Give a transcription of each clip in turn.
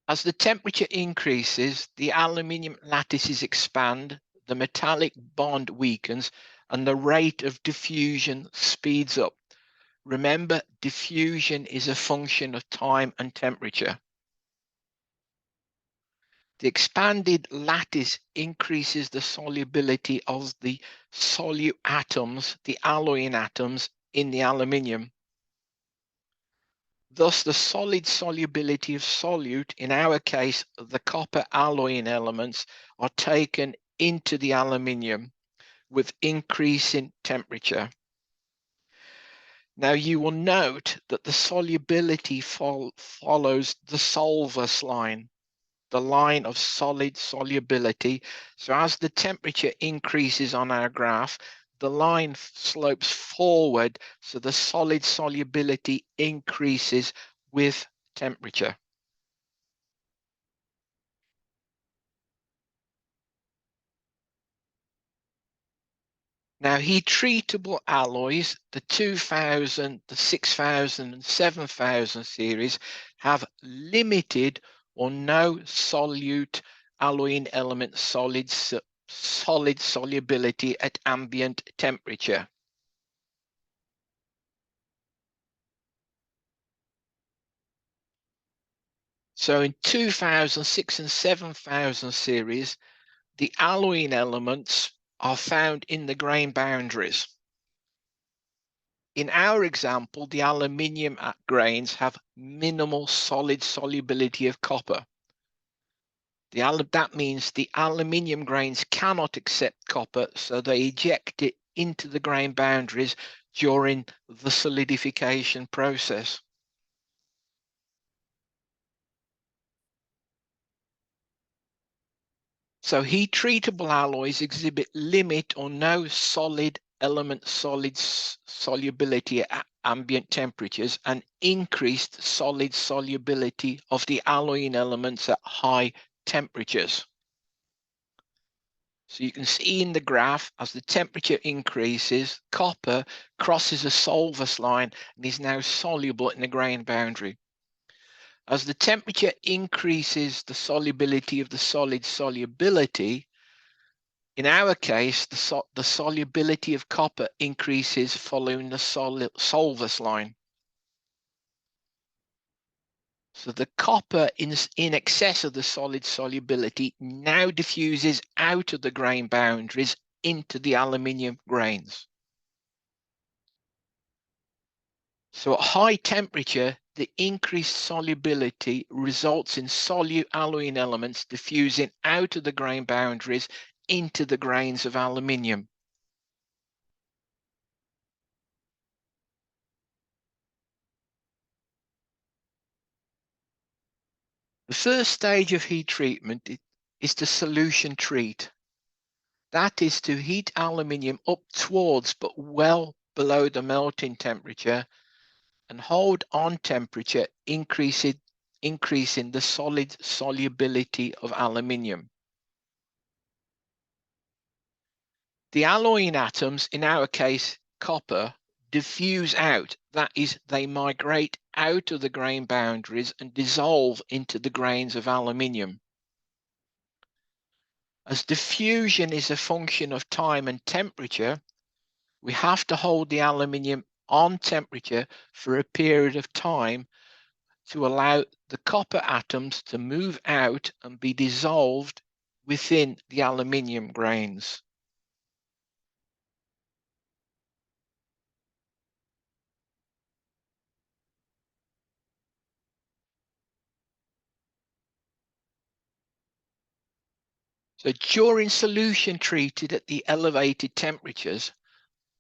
As the temperature increases, the aluminium lattices expand, the metallic bond weakens, and the rate of diffusion speeds up. Remember, diffusion is a function of time and temperature. The expanded lattice increases the solubility of the solute atoms, the alloying atoms in the aluminium. Thus, the solid solubility of solute, in our case, the copper alloying elements, are taken into the aluminium with increasing temperature. Now, you will note that the solubility follows the solvus line, the line of solid solubility. So as the temperature increases on our graph, the line slopes forward, so the solid solubility increases with temperature. Now, heat treatable alloys, the 2000, the 6000 and 7000 series, have limited or no solute alloying element solid solubility at ambient temperature. So in 2006 and 7000 series, the alloying elements are found in the grain boundaries. In our example, the aluminium grains have minimal solid solubility of copper. That means the aluminium grains cannot accept copper, so they eject it into the grain boundaries during the solidification process. So heat treatable alloys exhibit limit or no solid element solubility at ambient temperatures and increased solid solubility of the alloying elements at high temperatures. So you can see in the graph, as the temperature increases, copper crosses a solvus line and is now soluble in the grain boundary. As the temperature increases the solubility of the solid solubility, in our case, the solubility of copper increases following the solvus line. So the copper in excess of the solid solubility now diffuses out of the grain boundaries into the aluminium grains. So at high temperature, the increased solubility results in solute alloying elements diffusing out of the grain boundaries into the grains of aluminium. The first stage of heat treatment is to solution treat. That is to heat aluminium up towards but well below the melting temperature and hold on temperature, increasing the solid solubility of aluminium. The alloying atoms, in our case copper, diffuse out. That is, they migrate out of the grain boundaries and dissolve into the grains of aluminium. As diffusion is a function of time and temperature, we have to hold the aluminium on temperature for a period of time to allow the copper atoms to move out and be dissolved within the aluminium grains. So during solution treated at the elevated temperatures,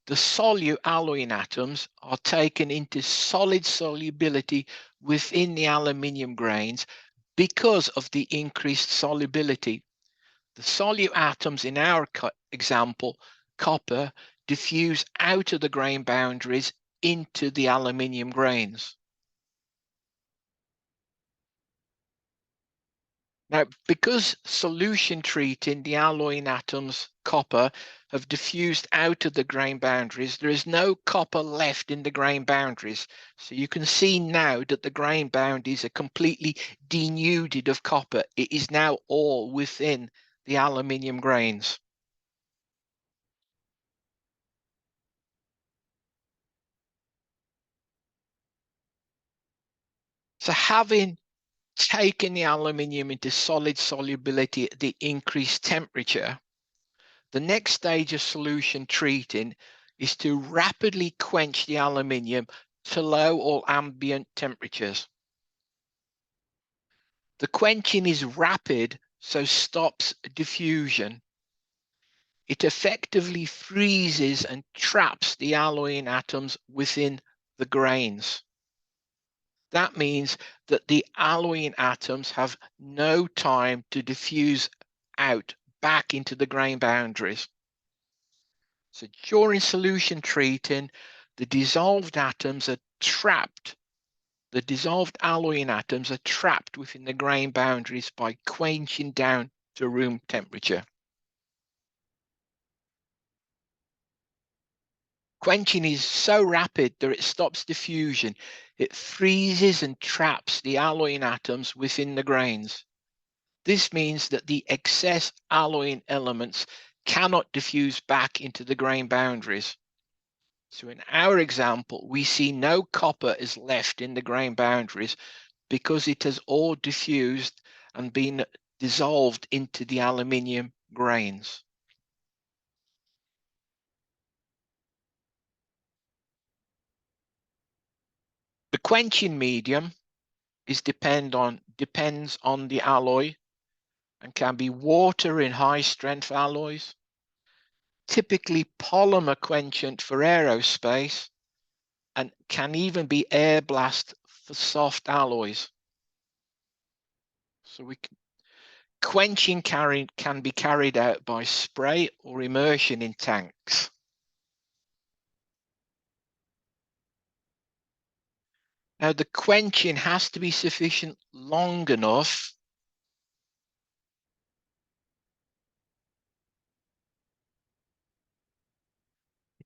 the solute alloying atoms are taken into solid solubility within the aluminium grains because of the increased solubility. The solute atoms in our example, copper, diffuse out of the grain boundaries into the aluminium grains. Now, because solution treating the alloying atoms copper have diffused out of the grain boundaries. There is no copper left in the grain boundaries. So you can see now that the grain boundaries are completely denuded of copper. It is now all within the aluminium grains. So having taken the aluminium into solid solubility at the increased temperature, the next stage of solution treating is to rapidly quench the aluminium to low or ambient temperatures. The quenching is rapid, so stops diffusion. It effectively freezes and traps the alloying atoms within the grains. That means that the alloying atoms have no time to diffuse out back into the grain boundaries. So during solution treating, the dissolved atoms are trapped. The dissolved alloying atoms are trapped within the grain boundaries by quenching down to room temperature. Quenching is so rapid that it stops diffusion. It freezes and traps the alloying atoms within the grains. This means that the excess alloying elements cannot diffuse back into the grain boundaries. So in our example, we see no copper is left in the grain boundaries because it has all diffused and been dissolved into the aluminium grains. The quenching medium depends on the alloy and can be water in high strength alloys, typically polymer quenchant for aerospace, and can even be air blast for soft alloys. So quenching can be carried out by spray or immersion in tanks. Now the quenching has to be sufficient long enough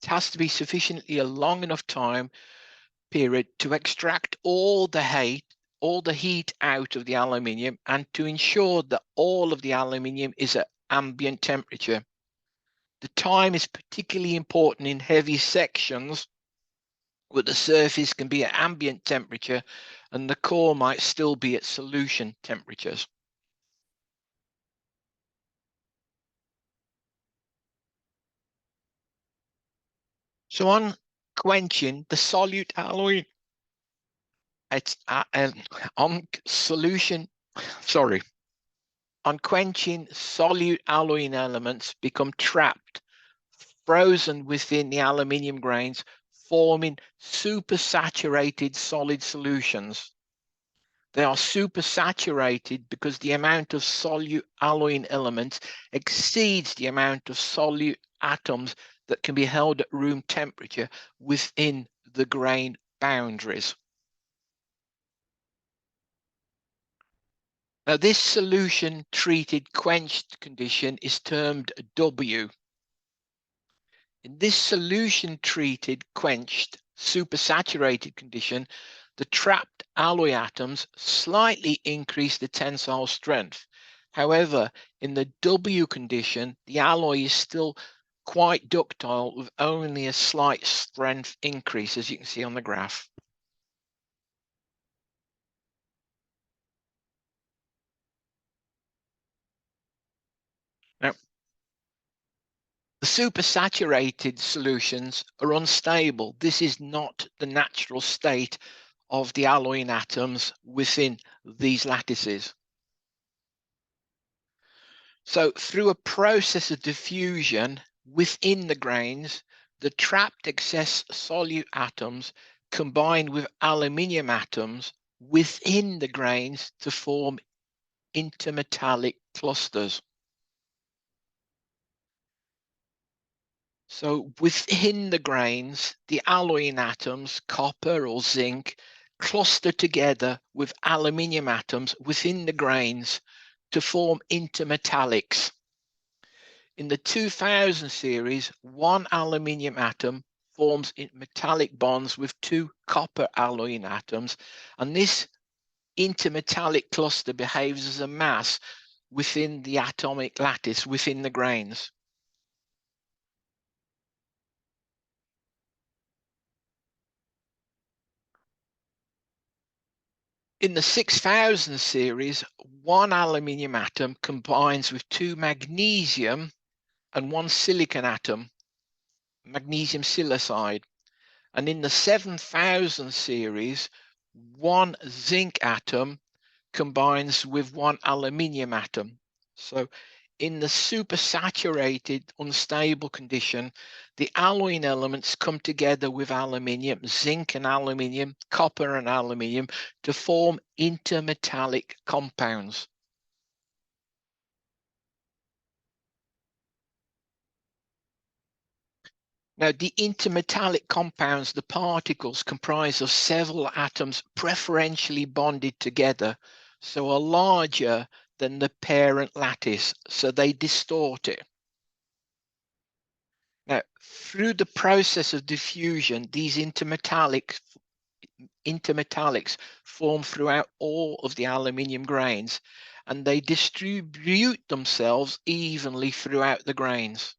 it has to be sufficiently a long enough time period to extract all the heat out of the aluminium and to ensure that all of the aluminium is at ambient temperature. The time is particularly important in heavy sections where the surface can be at ambient temperature and the core might still be at solution temperatures. So on quenching, the solute alloy, it's on solution, sorry, on quenching, solute alloying elements become trapped, frozen within the aluminium grains, forming supersaturated solid solutions. They are supersaturated because the amount of solute alloying elements exceeds the amount of solute atoms that can be held at room temperature within the grain boundaries. Now, this solution treated quenched condition is termed W. In this solution treated quenched supersaturated condition, the trapped alloy atoms slightly increase the tensile strength. However, in the W condition, the alloy is still quite ductile with only a slight strength increase, as you can see on the graph. Now, the supersaturated solutions are unstable. This is not the natural state of the alloying atoms within these lattices. So through a process of diffusion within the grains, the trapped excess solute atoms combine with aluminium atoms within the grains to form intermetallic clusters. So within the grains, the alloying atoms, copper or zinc, cluster together with aluminium atoms within the grains to form intermetallics. In the 2000 series, one aluminium atom forms metallic bonds with two copper alloying atoms, and this intermetallic cluster behaves as a mass within the atomic lattice, within the grains. In the 6000 series, one aluminium atom combines with two magnesium and one silicon atom, magnesium silicide. And in the 7000 series, one zinc atom combines with one aluminium atom. So in the supersaturated unstable condition, the alloying elements come together with aluminium, zinc and aluminium, copper and aluminium to form intermetallic compounds. Now, the intermetallic compounds, the particles, comprise of several atoms preferentially bonded together, so are larger than the parent lattice, so they distort it. Now, through the process of diffusion, these intermetallics form throughout all of the aluminium grains, and they distribute themselves evenly throughout the grains.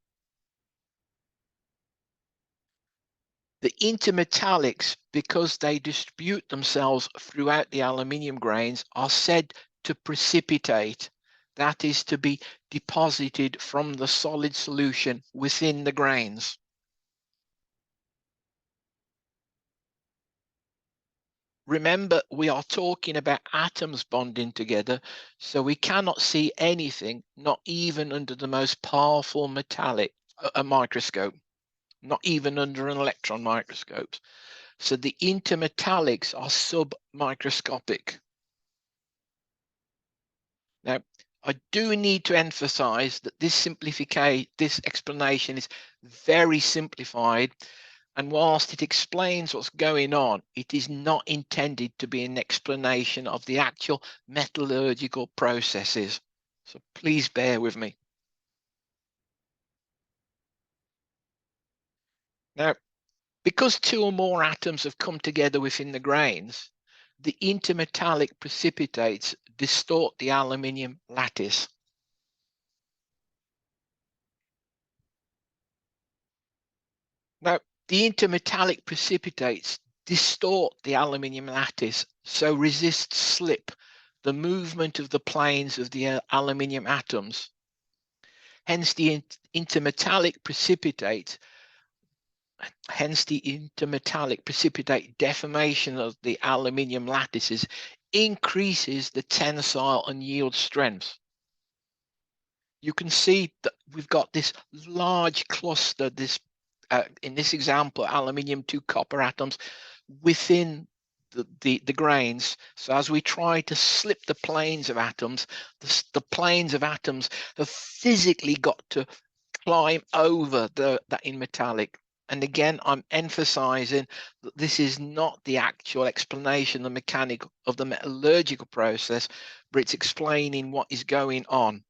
The intermetallics, because they distribute themselves throughout the aluminium grains, are said to precipitate, that is, to be deposited from the solid solution within the grains. Remember, we are talking about atoms bonding together, so we cannot see anything, not even under the most powerful metallic a microscope, not even under an electron microscope. So the intermetallics are submicroscopic. Now, I do need to emphasize that this explanation is very simplified, and whilst it explains what's going on, it is not intended to be an explanation of the actual metallurgical processes. So please bear with me. Now, because two or more atoms have come together within the grains, the intermetallic precipitates distort the aluminium lattice. Now, the intermetallic precipitates distort the aluminium lattice, so resist slip, the movement of the planes of the aluminium atoms. Hence the intermetallic precipitate deformation of the aluminium lattices increases the tensile and yield strengths. You can see that we've got this large cluster, in this example, aluminium, two copper atoms within the grains. So as we try to slip the planes of atoms, the planes of atoms have physically got to climb over that in metallic. And again, I'm emphasizing that this is not the actual explanation, the mechanic of the metallurgical process, but it's explaining what is going on.